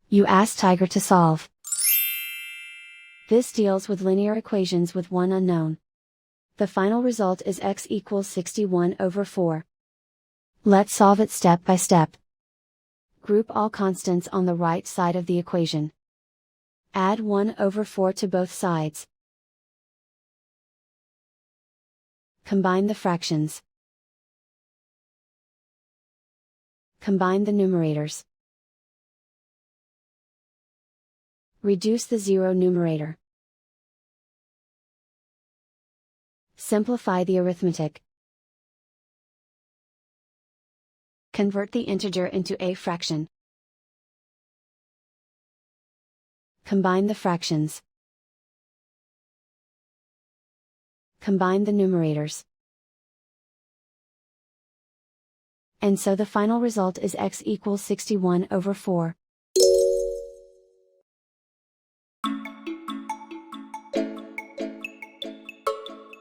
You ask Tiger to solve. This deals with linear equations with one unknown. The final result is x equals 61 over 4. Let's solve it step by step. Group all constants on the right side of the equation. Add 1 over 4 to both sides. Combine the fractions. Combine the numerators. Reduce the zero numerator. Simplify the arithmetic. Convert the integer into a fraction. Combine the fractions. Combine the numerators. And so the final result is x equals 61 over 4.